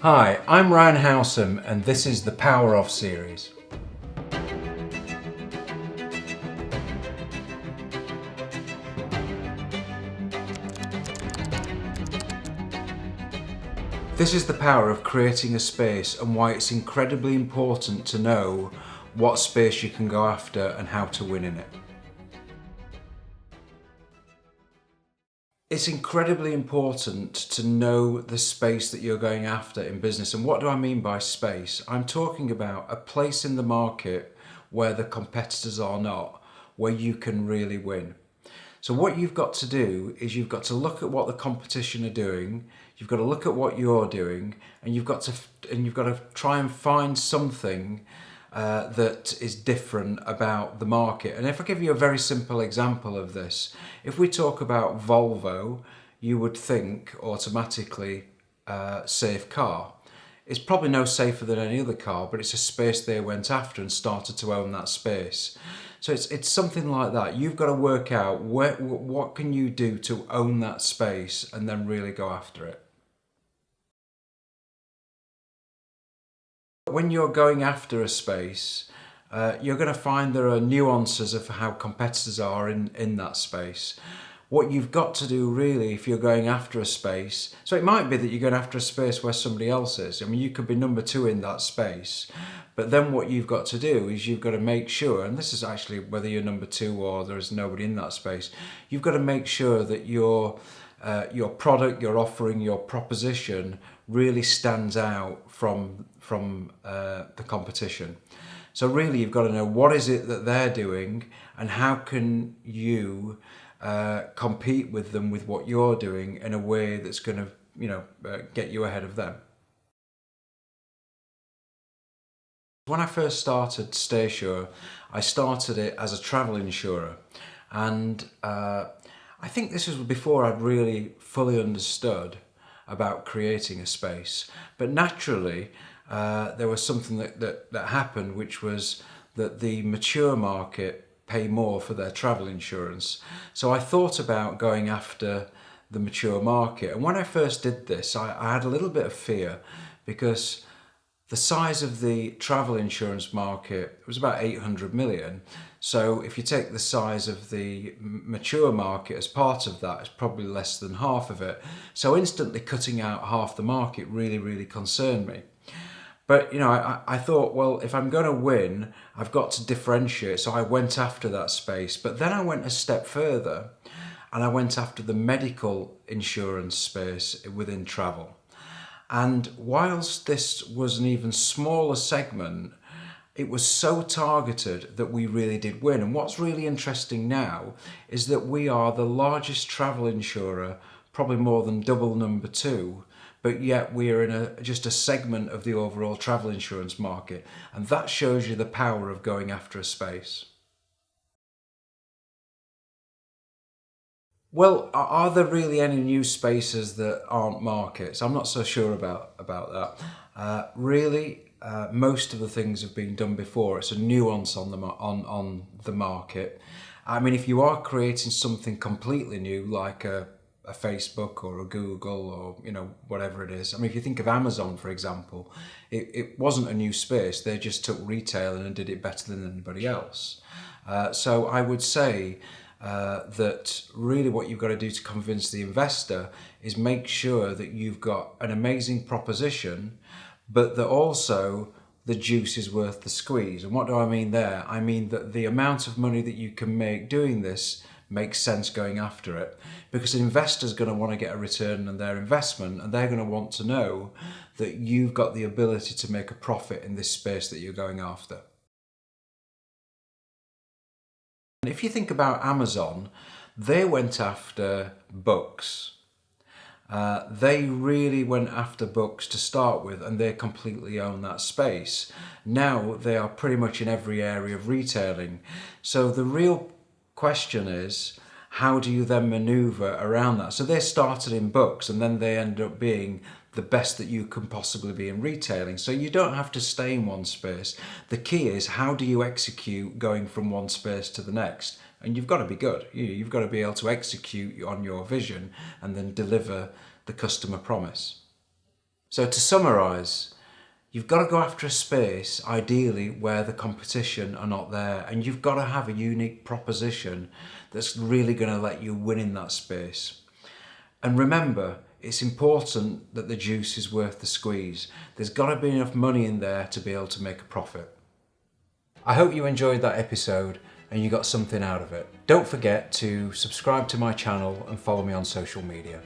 Hi, I'm Ryan Howsam and this is the Power Of series. This is the power of creating a space and why it's incredibly important to know what space you can go after and how to win in it. It's incredibly important to know the space that you're going after in business. And what do I mean by space? I'm talking about a place in the market where the competitors are not, where you can really win. So what you've got to do is you've got to look at what the competition are doing, you've got to look at what you're doing, and you've got to try and find something that is different about the market. And if I give you a very simple example of this, if we talk about Volvo, you would think automatically safe car. It's probably no safer than any other car, but it's a space they went after and started to own that space. So it's something like that. You've got to work out what can you do to own that space and then really go after it. When you're going after a space, you're going to find there are nuances of how competitors are in that space. What you've got to do really if you're going after a space, so it might be that you're going after a space where somebody else is. I mean, you could be number two in that space, but then what you've got to do is you've got to make sure, and this is actually whether you're number two or there's nobody in that space, you've got to make sure that your product, your offering, your proposition really stands out from the competition. So really you've got to know what is it that they're doing and how can you compete with them with what you're doing in a way that's going to get you ahead of them. When I first started Staysure, I started it as a travel insurer, and I think this was before I'd really fully understood about creating a space. But naturally, there was something that happened, which was that the mature market pay more for their travel insurance. So I thought about going after the mature market. And when I first did this, I had a little bit of fear because the size of the travel insurance market was about 800 million. So if you take the size of the mature market as part of that, it's probably less than half of it. So instantly cutting out half the market really concerned me. But I thought, well, if I'm going to win, I've got to differentiate. So I went after that space. But then I went a step further and I went after the medical insurance space within travel. And whilst this was an even smaller segment, it was so targeted that we really did win. And what's really interesting now is that we are the largest travel insurer, probably more than double number two, but yet we are in just a segment of the overall travel insurance market. And that shows you the power of going after a space. Well, are there really any new spaces that aren't markets? I'm not so sure about that. Most of the things have been done before. It's a nuance on the market. I mean, if you are creating something completely new, like a Facebook or a Google or whatever it is. I mean, if you think of Amazon, for example, it wasn't a new space. They just took retail and did it better than anybody else. So I would say that really what you've got to do to convince the investor is make sure that you've got an amazing proposition, but that also the juice is worth the squeeze. And what do I mean there? I mean that the amount of money that you can make doing this makes sense going after it, because an investor's going to want to get a return on their investment and they're going to want to know that you've got the ability to make a profit in this space that you're going after. If you think about Amazon, they went after books. They really went after books to start with, and they completely own that space. Now they are pretty much in every area of retailing. So the real question is, how do you then maneuver around that? So they started in books and then they end up being the best that you can possibly be in retailing. So you don't have to stay in one space. The key is, how do you execute going from one space to the next? And you've got to be good. You've got to be able to execute on your vision and then deliver the customer promise. So to summarise, you've got to go after a space, ideally, where the competition are not there, and you've got to have a unique proposition that's really going to let you win in that space. And remember, it's important that the juice is worth the squeeze. There's got to be enough money in there to be able to make a profit. I hope you enjoyed that episode and you got something out of it. Don't forget to subscribe to my channel and follow me on social media.